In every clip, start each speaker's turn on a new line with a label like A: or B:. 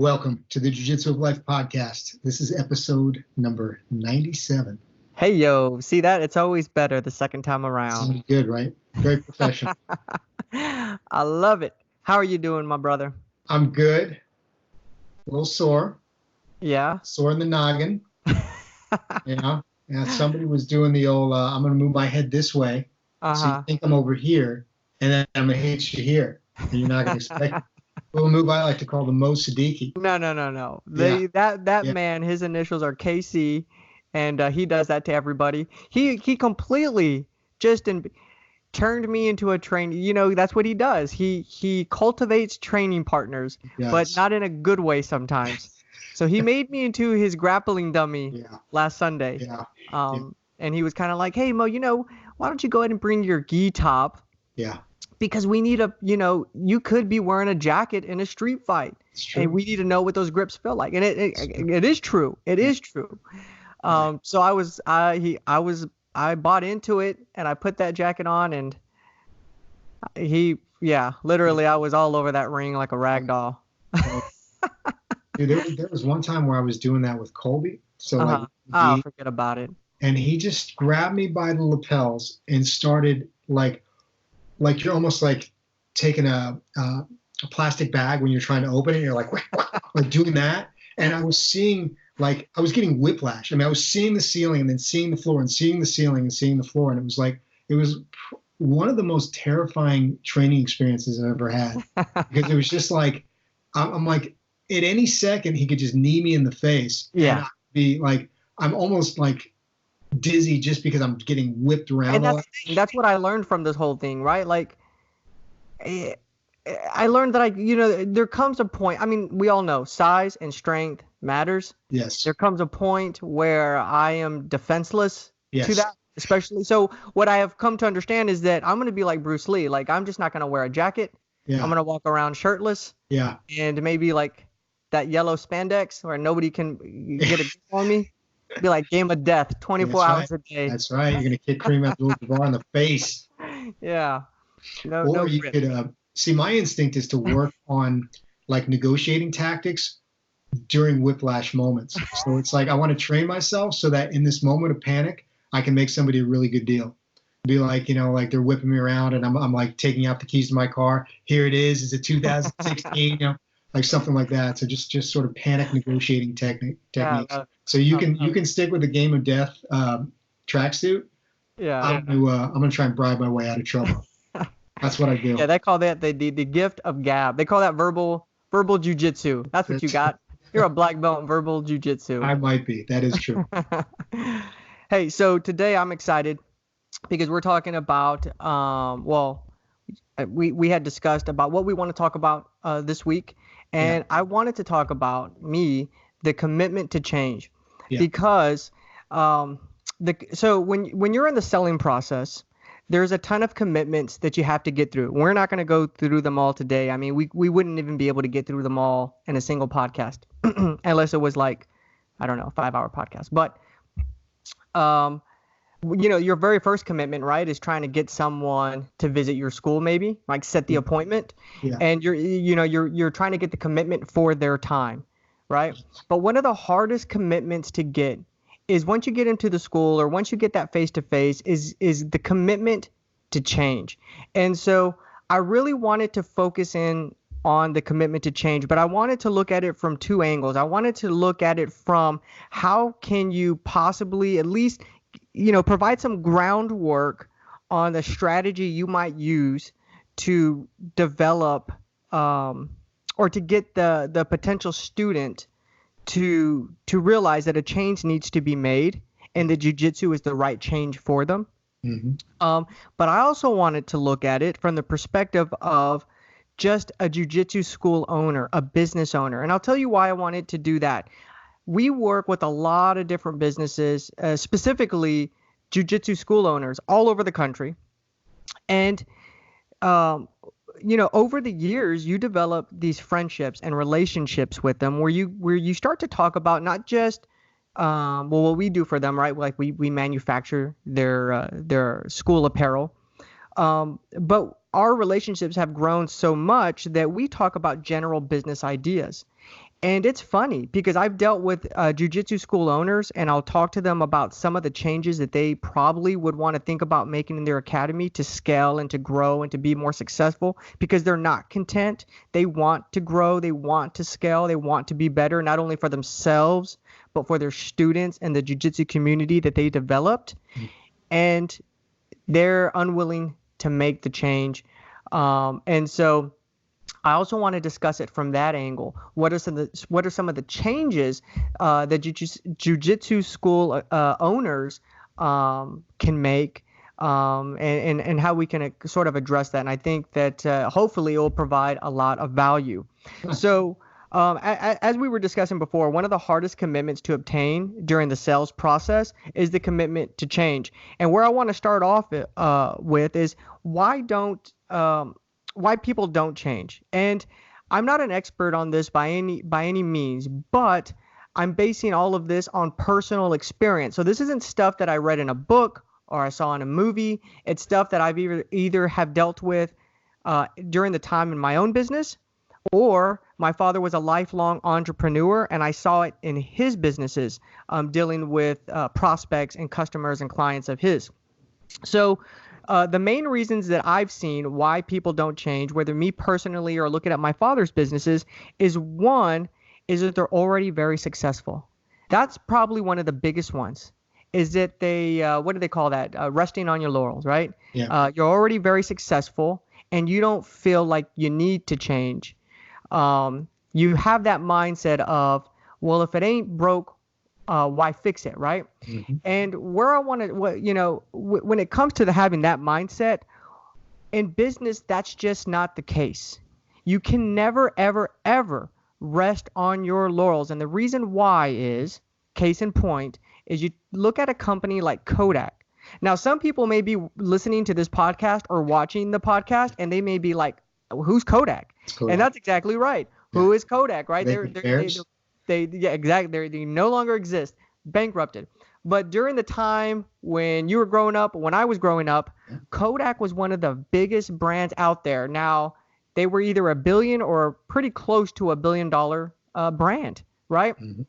A: Welcome to the Jiu-Jitsu of Life podcast. This is episode number 97.
B: Hey, yo, see that? It's always better the second time around.
A: Sounds good, right? Very professional.
B: I love it. How are you doing, my brother?
A: I'm good. A little sore.
B: Yeah.
A: Sore in the noggin. Yeah. Somebody was doing the old, I'm going to move my head this way. So you think I'm over here, and then I'm going to hit you here. And you're not going to expect it. A little move I like to call the Mo Siddiqui.
B: No.
A: Yeah.
B: Man, his initials are KC, and he does that to everybody. He completely just turned me into a trainer. You know, that's what he does. He cultivates training partners,
A: Yes.
B: but not in a good way sometimes. So he made me into his grappling dummy last Sunday.
A: Yeah.
B: And he was kind of like, hey, Mo, why don't you go ahead and bring your gi top?
A: Yeah.
B: Because we need you could be wearing a jacket in a street fight.
A: It's true.
B: And we need to know what those grips feel like. And it is true. It is true. So I bought into it, and I put that jacket on, and literally I was all over that ring like a rag doll.
A: Dude, there was one time where I was doing that with Colby. So
B: forget about it.
A: And he just grabbed me by the lapels and started like you're almost like taking a plastic bag when you're trying to open it. You're like doing that. And I was seeing, I was getting whiplash. I mean, I was seeing the ceiling and then seeing the floor and seeing the ceiling and seeing the floor. And it was one of the most terrifying training experiences I've ever had, because it was just like, I'm like, at any second he could just knee me in the face.
B: Yeah.
A: And I'd be like, I'm almost like dizzy just because I'm getting whipped around.
B: And that's what I learned from this whole thing, right? Like, I learned that there comes a point. I mean, we all know size and strength matters.
A: Yes.
B: There comes a point where I am defenseless
A: Yes.
B: to that, especially. So what I have come to understand is that I'm going to be like Bruce Lee. Like, I'm just not going to wear a jacket.
A: Yeah.
B: I'm going to walk around shirtless.
A: Yeah.
B: And maybe like that yellow spandex where nobody can get a grip on me. Be like game of death, 24 hours a day.
A: That's right. You're going to kick Kareem Abdul-Jabbar in the face.
B: Yeah.
A: Or you could see, my instinct is to work on like negotiating tactics during whiplash moments. So it's like I want to train myself so that in this moment of panic, I can make somebody a really good deal. Be like, like they're whipping me around and I'm like taking out the keys to my car. Here it is. It's a 2016, like something like that. So just sort of panic negotiating techniques. So you can stick with the game of death tracksuit.
B: Yeah.
A: I'm gonna try and bribe my way out of trouble. That's what I do.
B: Yeah, they call that the gift of gab. They call that verbal jiu-jitsu. That's what you got. You're a black belt in verbal jiu-jitsu.
A: I might be. That is true.
B: Hey, so today I'm excited because we're talking about we had discussed about what we want to talk about this week, and I wanted to talk about the commitment to change, because so when you're in the selling process, there's a ton of commitments that you have to get through. We're not going to go through them all today. I mean, we wouldn't even be able to get through them all in a single podcast unless it was like, I don't know, 5-hour podcast. But, your very first commitment, right, is trying to get someone to visit your school, maybe like set the appointment, and you're trying to get the commitment for their time, right? But one of the hardest commitments to get is once you get into the school or once you get that face-to-face is the commitment to change. And so I really wanted to focus in on the commitment to change, but I wanted to look at it from two angles. I wanted to look at it from how can you possibly at least, provide some groundwork on the strategy you might use to develop or to get the potential student to realize that a change needs to be made and that jiu-jitsu is the right change for them. Mm-hmm. But I also wanted to look at it from the perspective of just a jiu-jitsu school owner, a business owner. And I'll tell you why I wanted to do that. We work with a lot of different businesses, specifically jiu-jitsu school owners all over the country. And over the years, you develop these friendships and relationships with them where you start to talk about not just what we do for them, right? Like we manufacture their school apparel, but our relationships have grown so much that we talk about general business ideas. And it's funny because I've dealt with jiu-jitsu school owners, and I'll talk to them about some of the changes that they probably would want to think about making in their academy to scale and to grow and to be more successful, because they're not content. They want to grow, they want to scale, they want to be better, not only for themselves, but for their students and the jiu-jitsu community that they developed. And they're unwilling to make the change. And so I also want to discuss it from that angle. What are some of the changes that jiu-jitsu school owners can make, and how we can sort of address that? And I think that hopefully it will provide a lot of value. So as we were discussing before, one of the hardest commitments to obtain during the sales process is the commitment to change. And where I want to start off with is why people don't change. And I'm not an expert on this by any means, but I'm basing all of this on personal experience. So this isn't stuff that I read in a book or I saw in a movie. It's stuff that I've either have dealt with during the time in my own business, or my father was a lifelong entrepreneur and I saw it in his businesses, dealing with prospects and customers and clients of his. So the main reasons that I've seen why people don't change, whether me personally or looking at my father's businesses, is that they're already very successful. That's probably one of the biggest ones, is that they, what do they call that? Resting on your laurels, right?
A: Yeah.
B: You're already very successful and you don't feel like you need to change. You have that mindset of, well, if it ain't broke, why fix it, right? Mm-hmm. And where I want to, when it comes to having that mindset in business, that's just not the case. You can never, ever, ever rest on your laurels. And the reason why is, case in point, is you look at a company like Kodak. Now, some people may be listening to this podcast or watching the podcast, and they may be like, who's Kodak? Kodak. And that's exactly right. Yeah. Who is Kodak, right? Exactly. They no longer exist, bankrupted. But during the time when you were growing up, when I was growing up, Kodak was one of the biggest brands out there. Now, they were either $1 billion or pretty close to $1 billion brand, right? Mm-hmm.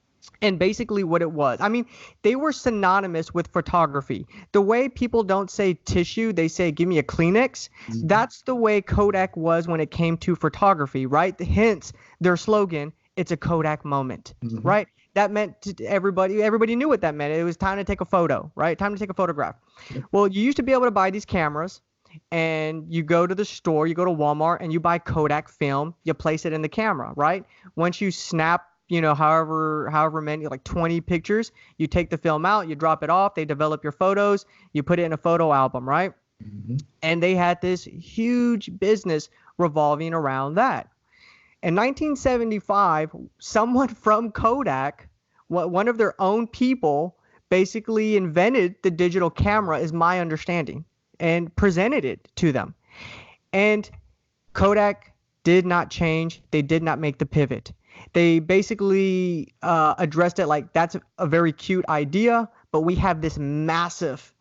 B: And basically what it was, I mean, they were synonymous with photography. The way people don't say tissue, they say, give me a Kleenex. Mm-hmm. That's the way Kodak was when it came to photography, right? Hence their slogan, it's a Kodak moment, mm-hmm. right? That meant to everybody knew what that meant. It was time to take a photo, right? Time to take a photograph. Yeah. Well, you used to be able to buy these cameras and you go to the store, you go to Walmart and you buy Kodak film, you place it in the camera, right? Once you snap, however many, like 20 pictures, you take the film out, you drop it off, they develop your photos, you put it in a photo album, right? Mm-hmm. And they had this huge business revolving around that. In 1975, someone from Kodak, one of their own people, basically invented the digital camera, is my understanding, and presented it to them. And Kodak did not change. They did not make the pivot. They basically addressed it like, that's a very cute idea, but we have this massive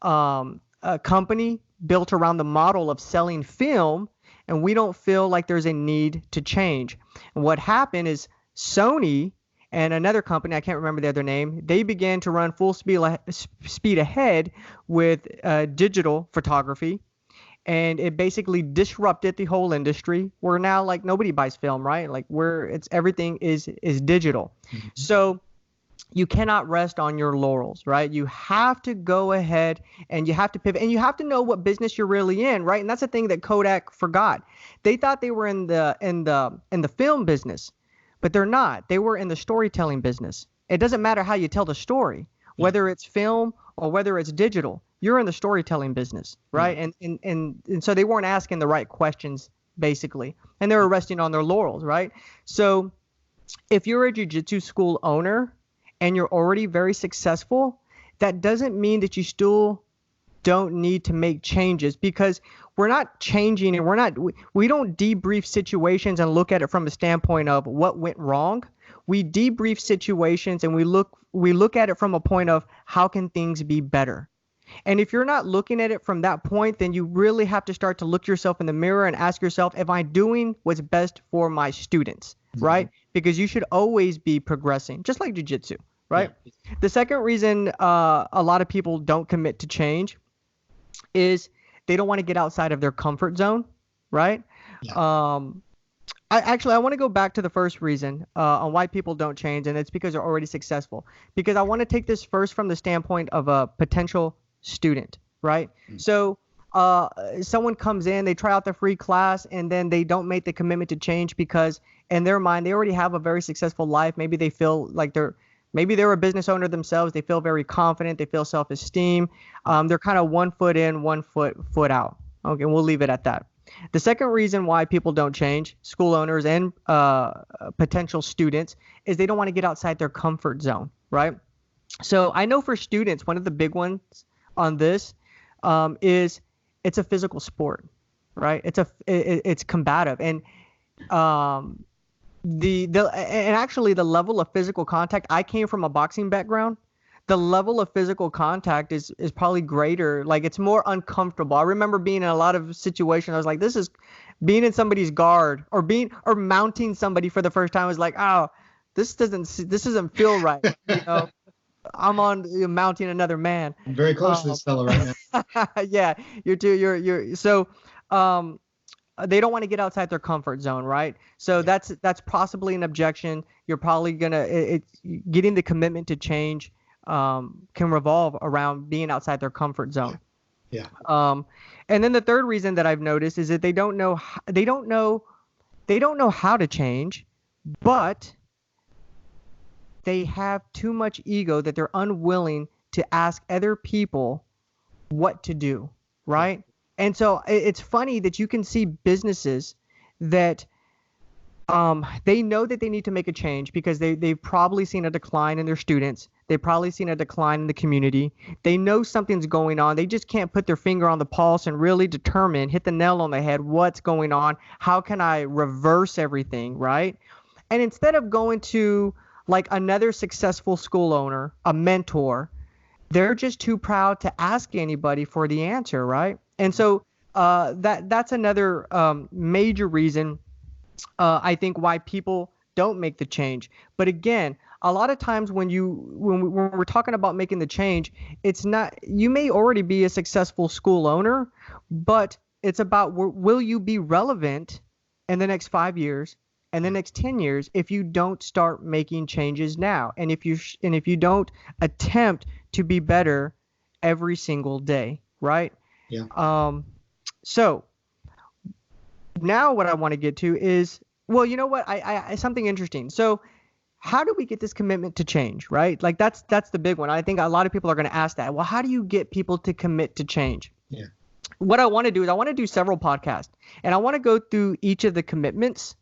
B: company built around the model of selling film, and we don't feel like there's a need to change. And what happened is Sony and another company, I can't remember the other name, they began to run full speed ahead with digital photography. And it basically disrupted the whole industry. Where now, like, nobody buys film, right? Like, everything is digital. Mm-hmm. So you cannot rest on your laurels, right? You have to go ahead and you have to pivot, and you have to know what business you're really in, right? And that's the thing that Kodak forgot. They thought they were in the film business, but they're not. They were in the storytelling business. It doesn't matter how you tell the story, whether it's film or whether it's digital. You're in the storytelling business, right? Yeah. And so they weren't asking the right questions, basically, and they were resting on their laurels, right? So if you're a jiu-jitsu school owner and you're already very successful, that doesn't mean that you still don't need to make changes, because we're not changing, and we don't debrief situations and look at it from a standpoint of what went wrong. We debrief situations and we look at it from a point of how can things be better. And if you're not looking at it from that point, then you really have to start to look yourself in the mirror and ask yourself, am I doing what's best for my students, right? Because you should always be progressing, just like jiu-jitsu, right? Yeah. The second reason a lot of people don't commit to change is they don't want to get outside of their comfort zone, right? Yeah. I want to go back to the first reason on why people don't change, and it's because they're already successful. Because I want to take this first from the standpoint of a potential student, right? So someone comes in, they try out the free class, and then they don't make the commitment to change because in their mind, they already have a very successful life. Maybe they feel like maybe they're a business owner themselves. They feel very confident. They feel self-esteem. They're kind of 1 foot in, 1 foot out. Okay, we'll leave it at that. The second reason why people don't change, school owners and potential students, is they don't want to get outside their comfort zone, right? So I know for students, one of the big ones on this is it's a physical sport, right? It's combative, and actually the level of physical contact. I came from a boxing background. The level of physical contact is probably greater. Like, it's more uncomfortable. I remember being in a lot of situations. I was like, this is being in somebody's guard or mounting somebody for the first time. I was like, oh, this doesn't feel right. You know, I'm mounting another man.
A: I'm very close to this fellow right
B: now. Yeah, so they don't want to get outside their comfort zone, right? So that's possibly an objection. You're probably getting the commitment to change can revolve around being outside their comfort zone.
A: Yeah.
B: And then the third reason that I've noticed is that they don't know how to change, but they have too much ego that they're unwilling to ask other people what to do, right? And so it's funny that you can see businesses that they know that they need to make a change because they've probably seen a decline in their students. They've probably seen a decline in the community. They know something's going on. They just can't put their finger on the pulse and really hit the nail on the head, what's going on? How can I reverse everything, right? And instead of going to like another successful school owner, a mentor, they're just too proud to ask anybody for the answer, right? And so that's another major reason I think why people don't make the change. But again, a lot of times when we're talking about making the change, it's not, you may already be a successful school owner, but it's about will you be relevant in the next 5 years and the next 10 years if you don't start making changes now, and if you don't attempt to be better every single day, right?
A: Yeah.
B: So now what I want to get to is, well, you know what? I something interesting. So how do we get this commitment to change, right? Like that's the big one. I think a lot of people are going to ask that. Well, how do you get people to commit to change?
A: Yeah.
B: What I want to do is I want to do several podcasts, and I want to go through each of the commitments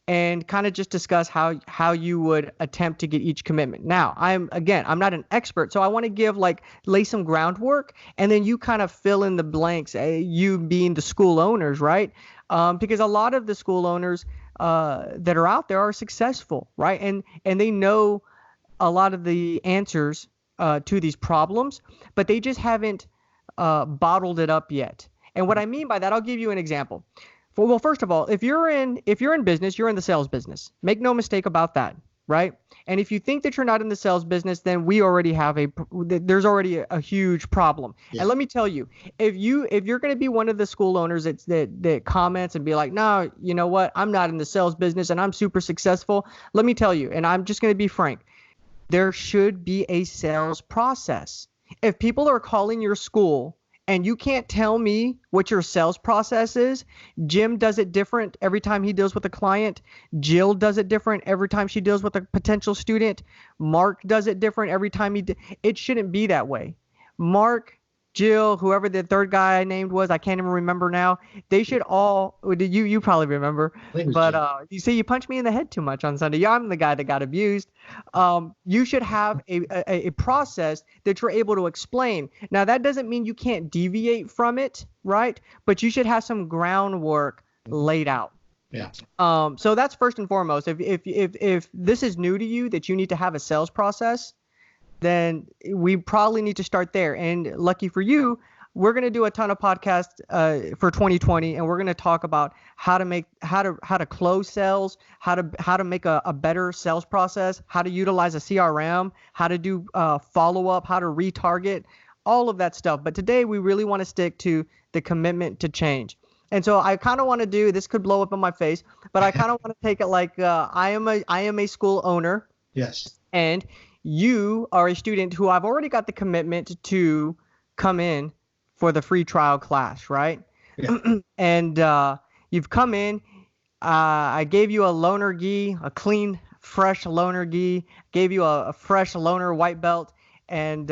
B: and kind of just discuss how you would attempt to get each commitment. Now, I'm not an expert, so I want to lay some groundwork, and then you kind of fill in the blanks, you being the school owners, right? Because a lot of the school owners that are out there are successful, right? And they know a lot of the answers to these problems, but they just haven't bottled it up yet. And what I mean by that, I'll give you an example. Well, first of all, if you're in business, you're in the sales business. Make no mistake about that, right? And if you think that you're not in the sales business, then there's already a huge problem. Yeah. And let me tell you, if you're going to be one of the school owners that comments and be like, no, you know what, I'm not in the sales business and I'm super successful. Let me tell you, and I'm just going to be frank, there should be a sales process. If people are calling your school and you can't tell me what your sales process is, Jim does it different every time he deals with a client. Jill does it different every time she deals with a potential student. Mark does it different every time it shouldn't be that way. Mark, Jill, whoever the third guy I named was, I can't even remember now. They should all, you probably remember, but you see, you punched me in the head too much on Sunday. Yeah, I'm the guy that got abused. You should have a process that you're able to explain. Now, that doesn't mean you can't deviate from it, right? But you should have some groundwork laid out.
A: Yeah.
B: So that's first and foremost. If this is new to you, that you need to have a sales process, then we probably need to start there. And lucky for you, we're going to do a ton of podcasts for 2020, and we're going to talk about how to close sales, how to make a better sales process, how to utilize a CRM, how to do follow up, how to retarget, all of that stuff. But today we really want to stick to the commitment to change. And so I kind of want to do this. Could blow up in my face, but I kind of want to take it like I am a school owner.
A: Yes.
B: And you are a student who I've already got the commitment to come in for the free trial class, right?
A: Yeah.
B: And you've come in. I gave you a loaner gi, a clean, fresh loaner gi. Gave you a fresh loaner white belt, and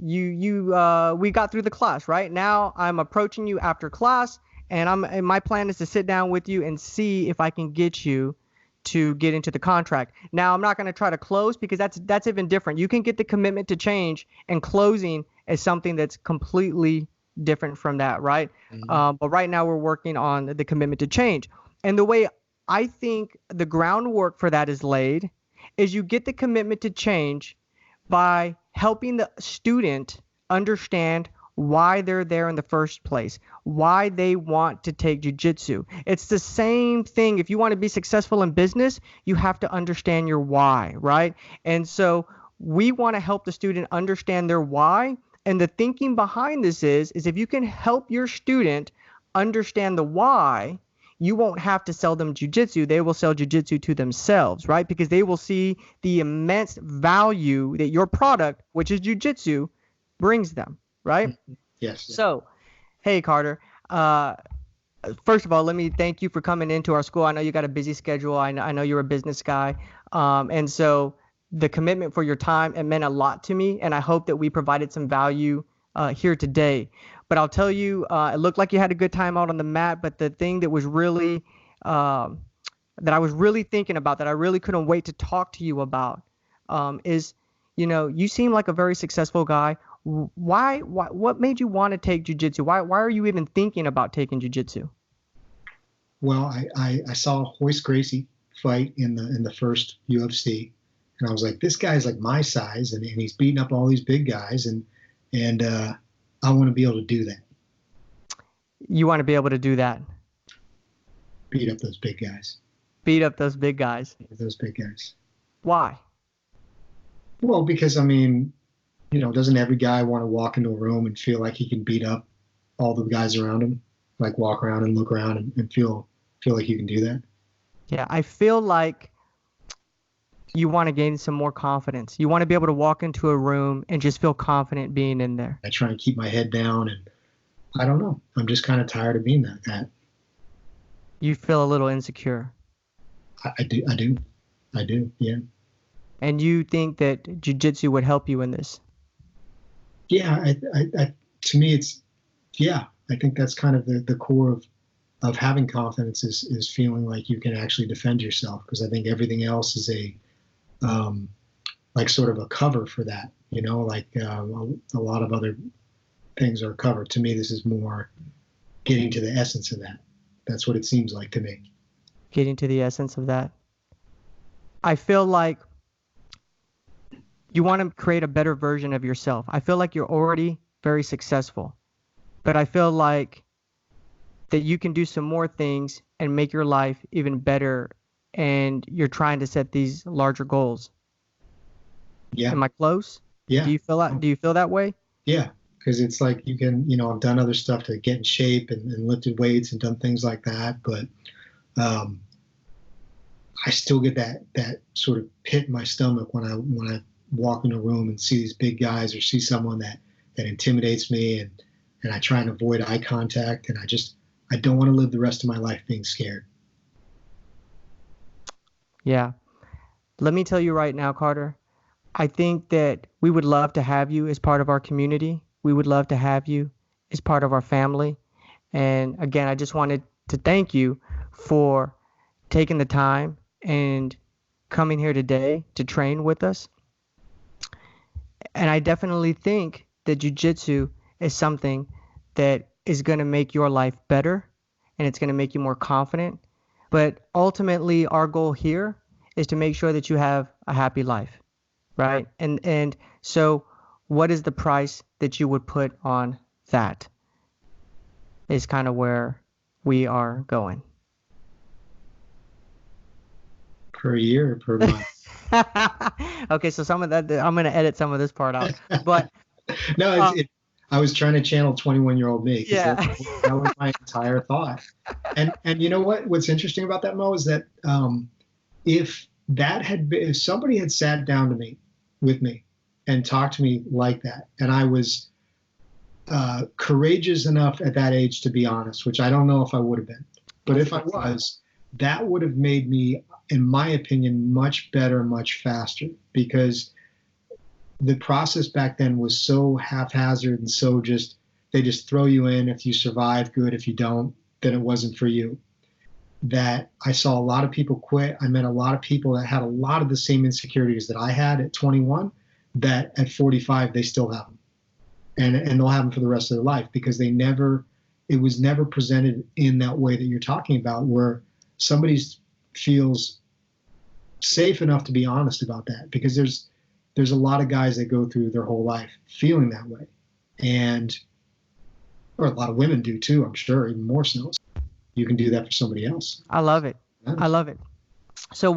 B: we got through the class. Right now, I'm approaching you after class, and my plan is to sit down with you and see if I can get you to get into the contract. Now, I'm not going to try to close because that's even different. You can get the commitment to change, and closing is something that's completely different from that, right?
A: Mm-hmm.
B: But right now we're working on the commitment to change. And the way I think the groundwork for that is laid is you get the commitment to change by helping the student understand why they're there in the first place, why they want to take jiu-jitsu. It's the same thing. If you want to be successful in business, you have to understand your why, right? And so we want to help the student understand their why. And the thinking behind this is if you can help your student understand the why, you won't have to sell them jiu-jitsu. They will sell jiu-jitsu to themselves, right? Because they will see the immense value that your product, which is jiu-jitsu, brings them. Right?
A: Yes.
B: So, hey, Carter, first of all, let me thank you for coming into our school. I know you got a busy schedule. I know you're a business guy. And so the commitment for your time, it meant a lot to me. And I hope that we provided some value here today. But I'll tell you, it looked like you had a good time out on the mat. But the thing that was really, that I was really thinking about, that I really couldn't wait to talk to you about is, you seem like a very successful guy. Why, what made you want to take jiu-jitsu? Why are you even thinking about taking jiu-jitsu?
A: Well, I saw Royce Gracie fight in the first UFC, and I was like, this guy's like my size, and he's beating up all these big guys, and I want to be able to do that.
B: You want to be able to do that?
A: Beat up those big guys.
B: Beat up those big guys.
A: Those big guys.
B: Why?
A: Well, because doesn't every guy want to walk into a room and feel like he can beat up all the guys around him? Like walk around and look around and feel like you can do that?
B: Yeah, I feel like you want to gain some more confidence. You want to be able to walk into a room and just feel confident being in there.
A: I try and keep my head down, and I don't know. I'm just kind of tired of being that.
B: You feel a little insecure.
A: I do, yeah. And
B: you think that jiu-jitsu would help you in this?
A: Yeah, to me, I think that's kind of the core of having confidence is feeling like you can actually defend yourself, because I think everything else is like sort of a cover for that, like a lot of other things are a cover. To me, this is more getting to the essence of that. That's what it seems like to me.
B: Getting to the essence of that. I feel like you want to create a better version of yourself. I feel like you're already very successful, but I feel like that you can do some more things and make your life even better, and you're trying to set these larger goals.
A: Yeah.
B: Am I close?
A: Yeah.
B: Do you feel that way?
A: Yeah, because it's like you can, I've done other stuff to get in shape and lifted weights and done things like that, but I still get that sort of pit in my stomach when I walk in a room and see these big guys or see someone that intimidates me, and I try and avoid eye contact, and I don't want to live the rest of my life being scared.
B: Yeah. Let me tell you right now, Carter, I think that we would love to have you as part of our community. We would love to have you as part of our family. And again, I just wanted to thank you for taking the time and coming here today to train with us. And I definitely think that jiu-jitsu is something that is going to make your life better, and it's going to make you more confident. But ultimately, our goal here is to make sure that you have a happy life. right? And so what is the price that you would put on that is kind of where we are going.
A: Per year or per month?
B: Okay, so some of that I'm going to edit some of this part out. But
A: No, I was trying to channel 21-year-old me because
B: yeah.
A: that was my entire thought. And you know what? What's interesting about that, Mo, is that if if somebody had sat down to me with me and talked to me like that, and I was courageous enough at that age to be honest, which I don't know if I would have been, but if I was, that would have made me, in my opinion, much better, much faster, because the process back then was so haphazard and so just, they just throw you in. If you survive, good. If you don't, then it wasn't for you. That I saw a lot of people quit. I met a lot of people that had a lot of the same insecurities that I had at 21, that at 45 they still have them, and they'll have them for the rest of their life, because it was never presented in that way that you're talking about, where somebody feels safe enough to be honest about that, because there's a lot of guys that go through their whole life feeling that way, and or a lot of women do too, I'm sure, even more so. You can do that for somebody else.
B: I love it.
A: Yeah.
B: I love it. So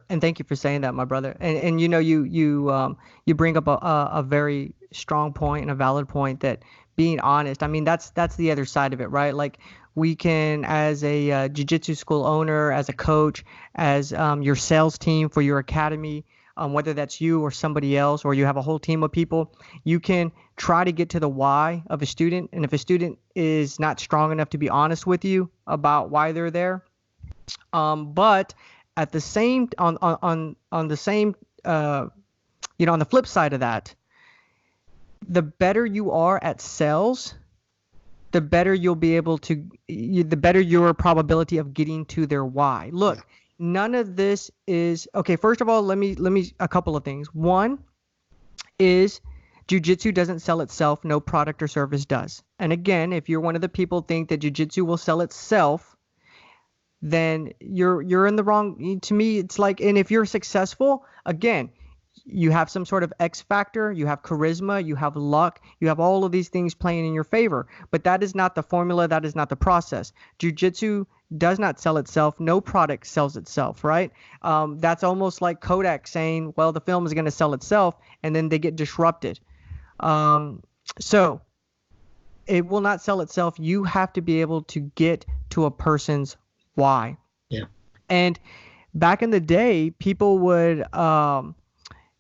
B: and thank you for saying that, my brother. And you know, you bring up a very strong point and a valid point, that being honest, I mean, that's the other side of it, right? Like, we can, as a jiu-jitsu school owner, as a coach, as your sales team for your academy, whether that's you or somebody else, or you have a whole team of people, you can try to get to the why of a student. And if a student is not strong enough to be honest with you about why they're there, but at the same on the same on the flip side of that, the better you are at sales, the better you'll be able to, the better your probability of getting to their why. Look, none of this is okay. First of all, let me a couple of things. One is, jiu-jitsu doesn't sell itself. No product or service does. And again, if you're one of the people think that jiu-jitsu will sell itself, then you're in the wrong. To me, it's like, and if you're successful, again, you have some sort of X factor, you have charisma, you have luck, you have all of these things playing in your favor. But that is not the formula. That is not the process. Jiu-jitsu does not sell itself. No product sells itself, right? That's almost like Kodak saying, well, the film is going to sell itself, and then they get disrupted. So it will not sell itself. You have to be able to get to a person's why.
A: Yeah.
B: And back in the day, people would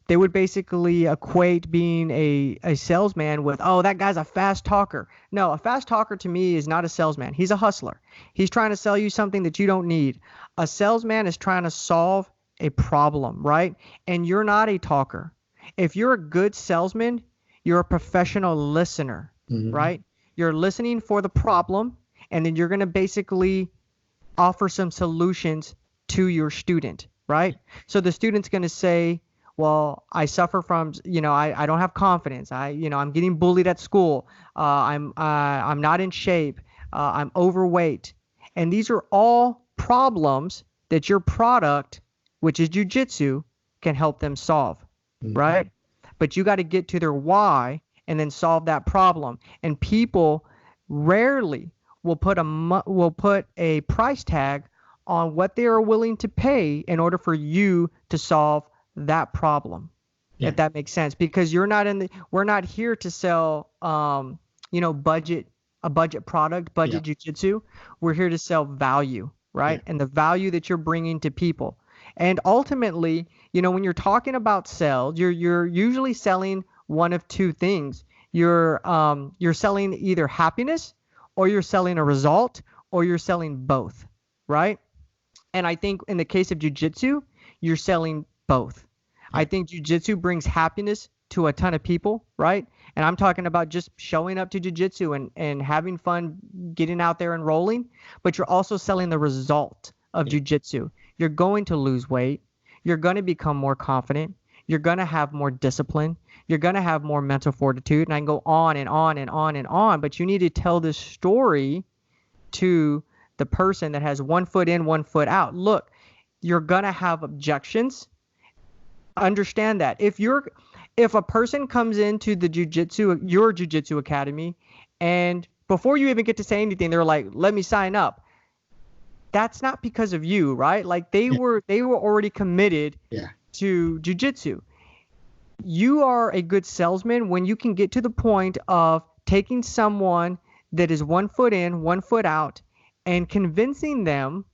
B: they would basically equate being a salesman with, oh, that guy's a fast talker. No, a fast talker to me is not a salesman. He's a hustler. He's trying to sell you something that you don't need. A salesman is trying to solve a problem, right? And you're not a talker. If you're a good salesman, you're a professional listener, right? You're listening for the problem, and then you're going to basically offer some solutions to your student, right? So the student's going to say, well, I suffer from, I don't have confidence. I'm getting bullied at school. I'm not in shape. I'm overweight. And these are all problems that your product, which is jiu-jitsu, can help them solve, right? But you got to get to their why and then solve that problem. And people rarely will put a price tag on what they are willing to pay in order for you to solve that problem, if that makes sense. Because we're not here to sell, a budget product, jiu-jitsu. We're here to sell value, right? And the value that you're bringing to people. And ultimately, when you're talking about sales, you're usually selling one of two things. You're selling either happiness, or you're selling a result, or you're selling both, right? And I think in the case of jiu-jitsu, you're selling both. I think jiu-jitsu brings happiness to a ton of people, right? And I'm talking about just showing up to jiu-jitsu and having fun, getting out there and rolling. But you're also selling the result of jiu-jitsu. You're going to lose weight. You're going to become more confident. You're going to have more discipline. You're going to have more mental fortitude. And I can go on and on and on and on. But you need to tell this story to the person that has 1 foot in, 1 foot out. Look, you're going to have objections. Understand that. If a person comes into your jiu-jitsu academy, and before you even get to say anything, they're like, let me sign up. That's not because of you, right? Like
A: Yeah.
B: they were already committed
A: Yeah.
B: to jiu-jitsu. You are a good salesman when you can get to the point of taking someone that is 1 foot in, 1 foot out, and convincing them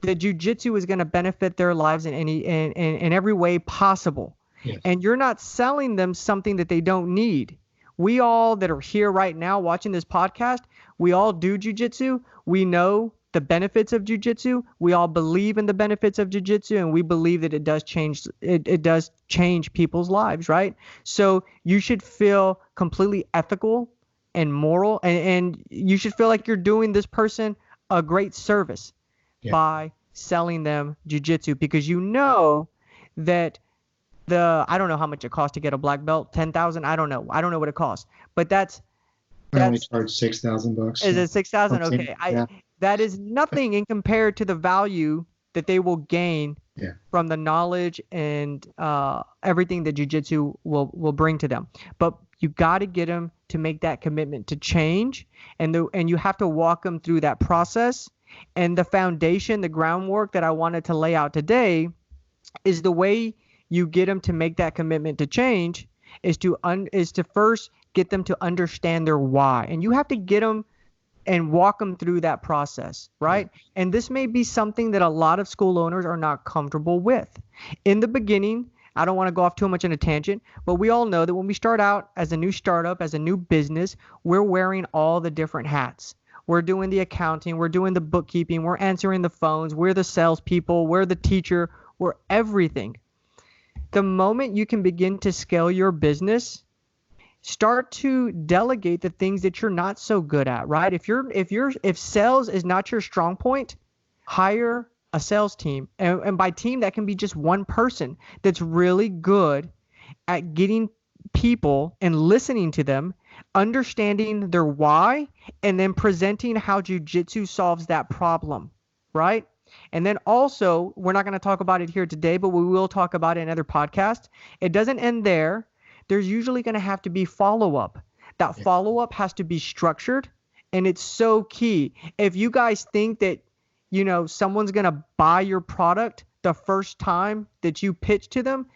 B: that jiu-jitsu is going to benefit their lives in every way possible.
A: Yes.
B: And you're not selling them something that they don't need. We all that are here right now watching this podcast, we all do jiu-jitsu. We know the benefits of jiu-jitsu. We all believe in the benefits of jiu-jitsu, and we believe that it does change people's lives, right? So you should feel completely ethical and moral, and you should feel like you're doing this person a great service by selling them jiu-jitsu, because you know that I don't know how much it costs to get a black belt, 10,000. I don't know what it costs, but
A: I only charge $6,000.
B: is it 6,000?
A: Something.
B: Okay.
A: Yeah.
B: That is nothing in compared to the value that they will gain from the knowledge and everything that jiu-jitsu will bring to them. But you got to get them to make that commitment to change, and you have to walk them through that process. And the foundation, the groundwork that I wanted to lay out today is the way you get them to make that commitment to change is to first get them to understand their why. And you have to get them and walk them through that process, right? And this may be something that a lot of school owners are not comfortable with. In the beginning, I don't want to go off too much on a tangent, but we all know that when we start out as a new startup, as a new business, we're wearing all the different hats. We're doing the accounting, we're doing the bookkeeping, we're answering the phones, we're the salespeople, we're the teacher, we're everything. The moment you can begin to scale your business, start to delegate the things that you're not so good at, right? If sales is not your strong point, hire a sales team. And by team, that can be just one person that's really good at getting people and listening to them, understanding their why, and then presenting how jiu-jitsu solves that problem, right? And then also, we're not going to talk about it here today, but we will talk about it in other podcasts. It doesn't end there. There's usually going to have to be follow-up. That follow-up has to be structured, and it's so key. If you guys think that, someone's going to buy your product the first time that you pitch to them,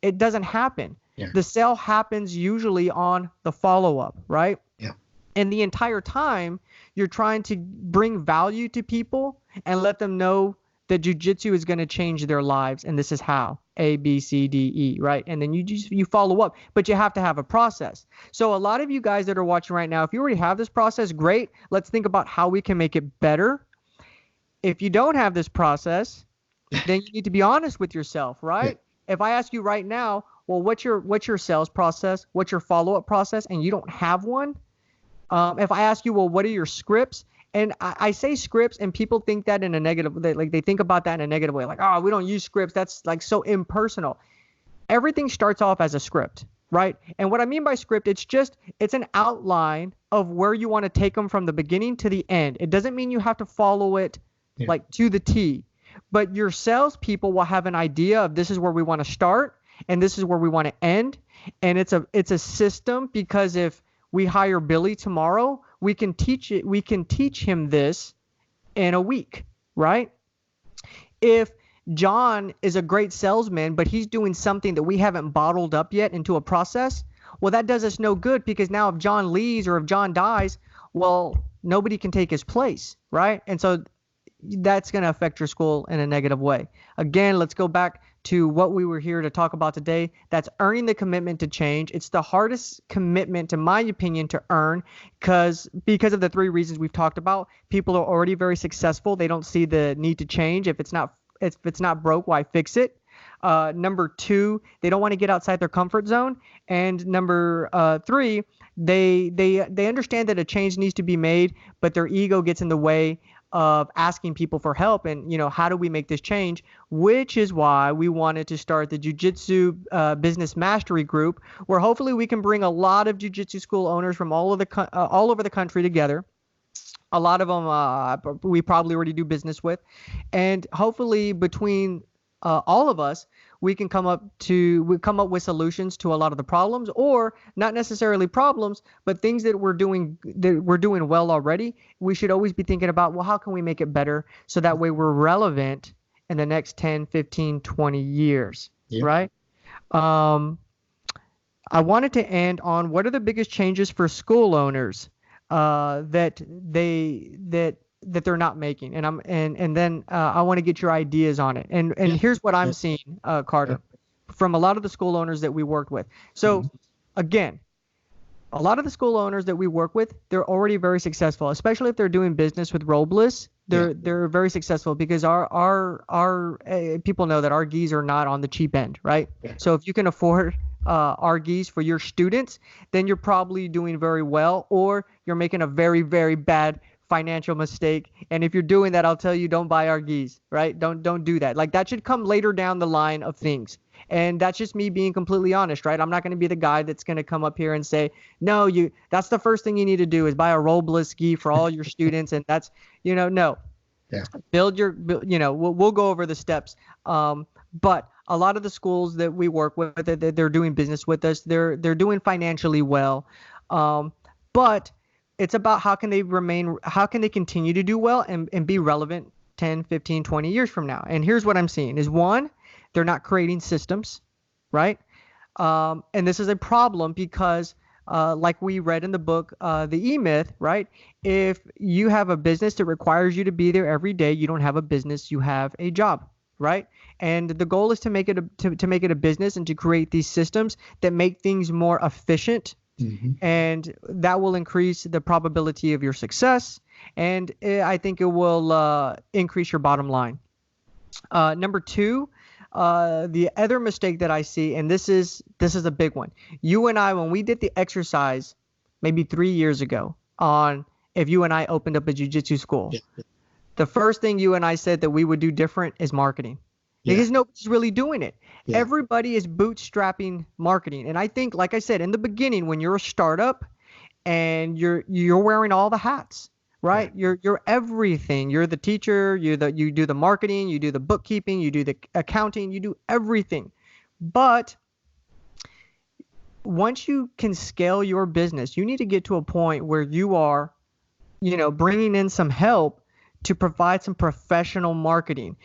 B: it doesn't happen. Yeah. The sale happens usually on the follow-up, right?
A: Yeah.
B: And the entire time, you're trying to bring value to people and let them know that jiu-jitsu is going to change their lives, and this is how. A, B, C, D, E, right? And then you follow up, but you have to have a process. So a lot of you guys that are watching right now, if you already have this process, great. Let's think about how we can make it better. If you don't have this process, then you need to be honest with yourself, right? Yeah. If I ask you right now, well, what's your sales process? What's your follow-up process? And you don't have one. If I ask you, well, what are your scripts? And I say scripts, and people think that in a negative, they think about that in a negative way, like, oh, we don't use scripts. That's like so impersonal. Everything starts off as a script, right? And what I mean by script, it's an outline of where you want to take them from the beginning to the end. It doesn't mean you have to follow it like to the T, but your salespeople will have an idea of this is where we want to start and this is where we want to end. And it's a system, because if we hire Billy tomorrow, we can teach him this in a week, right? If John is a great salesman, but he's doing something that we haven't bottled up yet into a process, well, that does us no good, because now if John leaves or if John dies, well, nobody can take his place, right? And so that's going to affect your school in a negative way. Again, let's go back to what we were here to talk about today. That's earning the commitment to change. It's the hardest commitment, in my opinion, to earn because of the three reasons we've talked about. People are already very successful. They don't see the need to change. If it's not broke, why fix it? Number two, they don't want to get outside their comfort zone. And number three, they understand that a change needs to be made, but their ego gets in the way of asking people for help. And, how do we make this change? Which is why we wanted to start the Jiu-Jitsu Business Mastery Group, where hopefully we can bring a lot of Jiu-Jitsu school owners from all over the country together. A lot of them we probably already do business with. And hopefully between all of us, we come up with solutions to a lot of the problems, or not necessarily problems, but things that we're doing well already. We should always be thinking about, well, how can we make it better so that way we're relevant in the next 10, 15, 20 years,
A: Yep.
B: right? I wanted to end on, what are the biggest changes for school owners that they're not making, and then I want to get your ideas on it. And
A: Yeah.
B: here's what I'm
A: Yeah.
B: seeing, Carter, from a lot of the school owners that we worked with. So again, a lot of the school owners that we work with, they're already very successful, especially if they're doing business with Robles. They're very successful because our people know that our gis are not on the cheap end, right?
A: Yeah.
B: So if you can afford our gis for your students, then you're probably doing very well, or you're making a very, very bad financial mistake. And if you're doing that, I'll tell you, don't buy our gis, right? Don't do that. Like, that should come later down the line of things. And that's just me being completely honest, right? I'm not going to be the guy that's going to come up here and say, no, that's the first thing you need to do is buy a Robles gi for all your students. And that's, no.
A: Yeah.
B: We'll go over the steps. But a lot of the schools that we work with, they're doing business with us, they're doing financially well. But it's about how can they continue to do well and be relevant 10, 15, 20 years from now. And here's what I'm seeing is, one, they're not creating systems, right? And this is a problem because like we read in the book, The E-Myth, right? If you have a business that requires you to be there every day, you don't have a business, you have a job, right? And the goal is to make it a business and to create these systems that make things more efficient. Mm-hmm. And that will increase the probability of your success. And I think it will increase your bottom line. Number two, the other mistake that I see, and this is a big one. You and I, when we did the exercise maybe 3 years ago on if you and I opened up a jiu-jitsu school, the first thing you and I said that we would do different is marketing. Because nobody's really doing it. Yeah. Everybody is bootstrapping marketing. And I think, like I said, in the beginning, when you're a startup and you're wearing all the hats, right? Yeah. You're everything. You're the teacher, you do the marketing, you do the bookkeeping, you do the accounting, you do everything. But once you can scale your business, you need to get to a point where you are, bringing in some help to provide some professional marketing.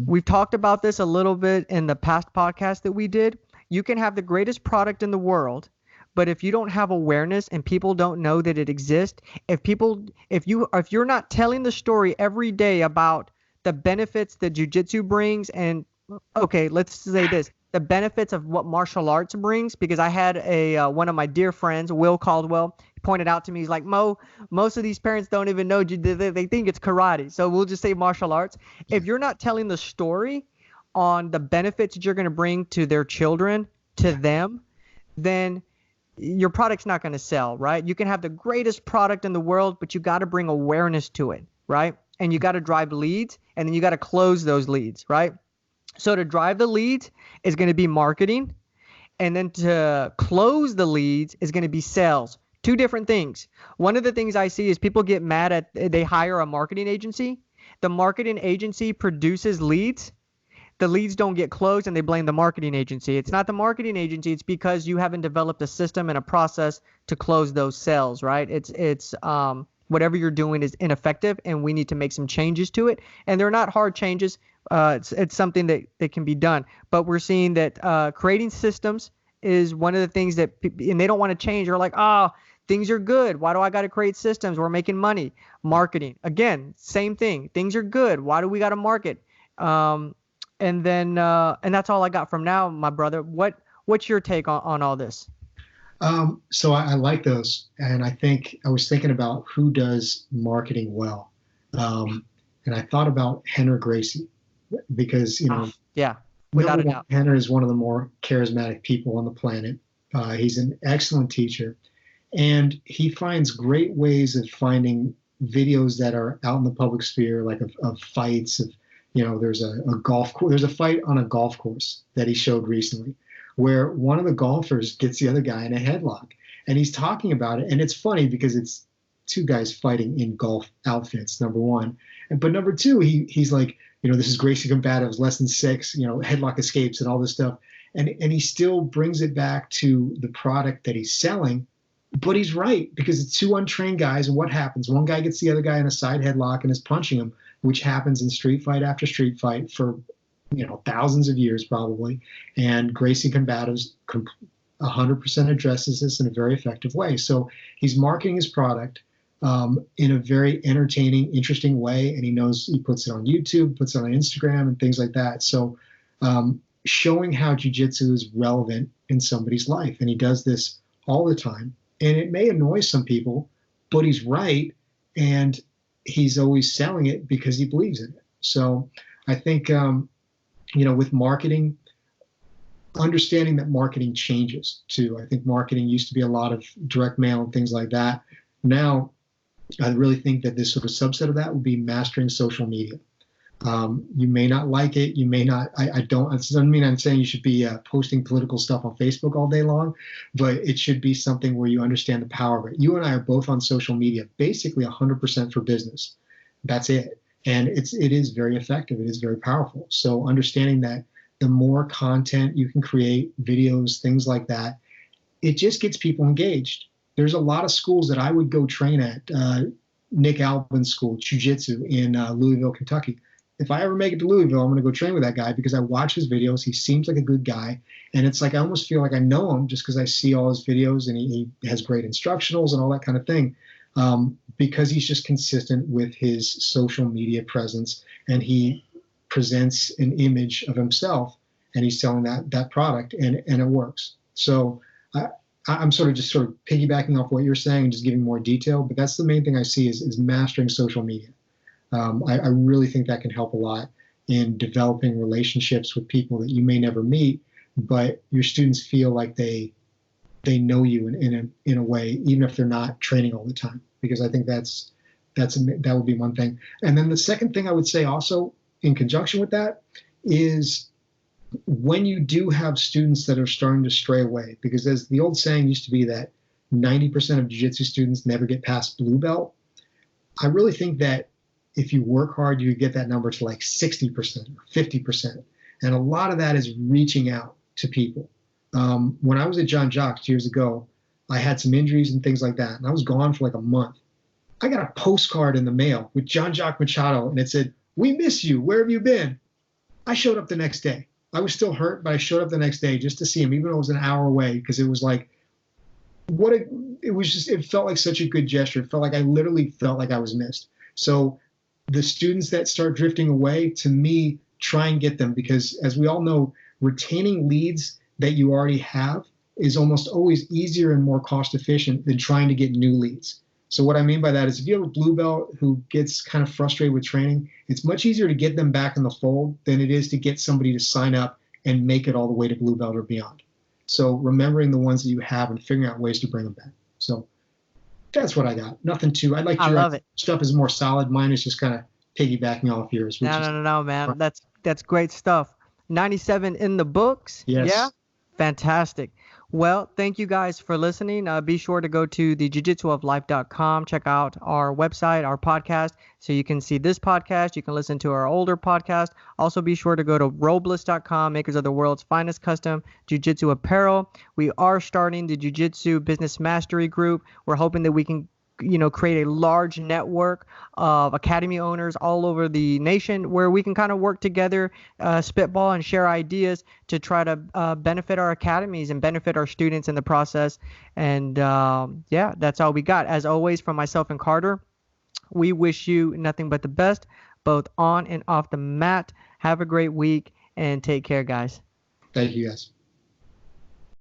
B: We've talked about this a little bit in the past podcast that we did. You can have the greatest product in the world, but if you don't have awareness and people don't know that it exists, if you're not telling the story every day about the benefits that jiu-jitsu brings, and okay, let's say this, the benefits of what martial arts brings, because I had one of my dear friends, Will Caldwell, pointed out to me, he's like, Mo, most of these parents don't even know, they think it's karate, so we'll just say martial arts. If you're not telling the story on the benefits that you're going to bring to their children, to them, then your product's not going to sell, right? You can have the greatest product in the world, but you got to bring awareness to it, right? And you got to drive leads, and then you got to close those leads, right? So to drive the leads is going to be marketing, and then to close the leads is going to be sales. Two different things. One of the things I see is people get mad they hire a marketing agency. The marketing agency produces leads. The leads don't get closed, and they blame the marketing agency. It's not the marketing agency. It's because you haven't developed a system and a process to close those sales, right? It's whatever you're doing is ineffective, and we need to make some changes to it. And they're not hard changes. It's something that can be done. But we're seeing that creating systems is one of the things that, and they don't want to change. They're like, things are good. Why do I got to create systems? We're making money. Marketing. Again, same thing. Things are good. Why do we got to market? And that's all I got from now, my brother. What's your take on all this?
A: So I like those. And I was thinking about who does marketing well. And I thought about Henry Gracie because,
B: without a doubt.
A: Henry is one of the more charismatic people on the planet. He's an excellent teacher. And he finds great ways of finding videos that are out in the public sphere, like of fights. There's a golf course. There's a fight on a golf course that he showed recently, where one of the golfers gets the other guy in a headlock, and he's talking about it. And it's funny because it's two guys fighting in golf outfits. Number one, but number two, he's like, this is Gracie Combatives, lesson 6, headlock escapes and all this stuff. And he still brings it back to the product that he's selling. But he's right, because it's two untrained guys. And what happens? One guy gets the other guy in a side headlock and is punching him, which happens in street fight after street fight for, thousands of years probably. And Gracie Combatives 100% addresses this in a very effective way. So he's marketing his product in a very entertaining, interesting way. And he puts it on YouTube, puts it on Instagram and things like that. So showing how jiu-jitsu is relevant in somebody's life. And he does this all the time. And it may annoy some people, but he's right. And he's always selling it because he believes in it. So I think, with marketing, understanding that marketing changes too. I think marketing used to be a lot of direct mail and things like that. Now, I really think that this sort of subset of that would be mastering social media. You may not like it. You may not. I don't. It doesn't mean I'm saying you should be posting political stuff on Facebook all day long, but it should be something where you understand the power of it. You and I are both on social media, basically 100% for business. That's it. And it is very effective. It is very powerful. So understanding that the more content you can create, videos, things like that, it just gets people engaged. There's a lot of schools that I would go train at. Nick Albin's school, Jiu-Jitsu in Louisville, Kentucky. If I ever make it to Louisville, I'm going to go train with that guy because I watch his videos. He seems like a good guy. And it's like I almost feel like I know him just because I see all his videos, and he has great instructionals and all that kind of thing, because he's just consistent with his social media presence, and he presents an image of himself, and he's selling that product, and it works. So I'm sort of piggybacking off what you're saying and just giving more detail, but that's the main thing I see is mastering social media. I really think that can help a lot in developing relationships with people that you may never meet, but your students feel like they know you in a way, even if they're not training all the time, because I think that would be one thing. And then the second thing I would say also in conjunction with that is when you do have students that are starting to stray away, because as the old saying used to be that 90% of jiu-jitsu students never get past blue belt, I really think that if you work hard, you get that number to like 60% or 50%. And a lot of that is reaching out to people. When I was at John Jacques years ago, I had some injuries and things like that, and I was gone for like a month. I got a postcard in the mail with John Jacques Machado, and it said, "We miss you. Where have you been?" I showed up the next day. I was still hurt, but I showed up the next day just to see him, even though it was an hour away, because it was like, it felt like such a good gesture. It felt like I literally felt like I was missed. So the students that start drifting away, to me, try and get them, because as we all know, retaining leads that you already have is almost always easier and more cost efficient than trying to get new leads. So what I mean by that is if you have a blue belt who gets kind of frustrated with training, it's much easier to get them back in the fold than it is to get somebody to sign up and make it all the way to blue belt or beyond. So remembering the ones that you have and figuring out ways to bring them back. So that's what I got. Nothing too. I'd like your stuff is more solid. Mine is just kind of piggybacking off yours.
B: No, man. That's great stuff. 97 in the books.
A: Yes.
B: Yeah. Fantastic. Well, thank you guys for listening. Be sure to go to the jiu-jitsuoflife.com. Check out our website, our podcast, so you can see this podcast. You can listen to our older podcast. Also, be sure to go to robles.com, makers of the world's finest custom jiu-jitsu apparel. We are starting the Jiu-Jitsu Business Mastery Group. We're hoping that we can create a large network of academy owners all over the nation where we can kind of work together, spitball and share ideas to try to benefit our academies and benefit our students in the process. And that's all we got. As always, from myself and Carter, we wish you nothing but the best, both on and off the mat. Have a great week and take care, guys.
A: Thank you, guys.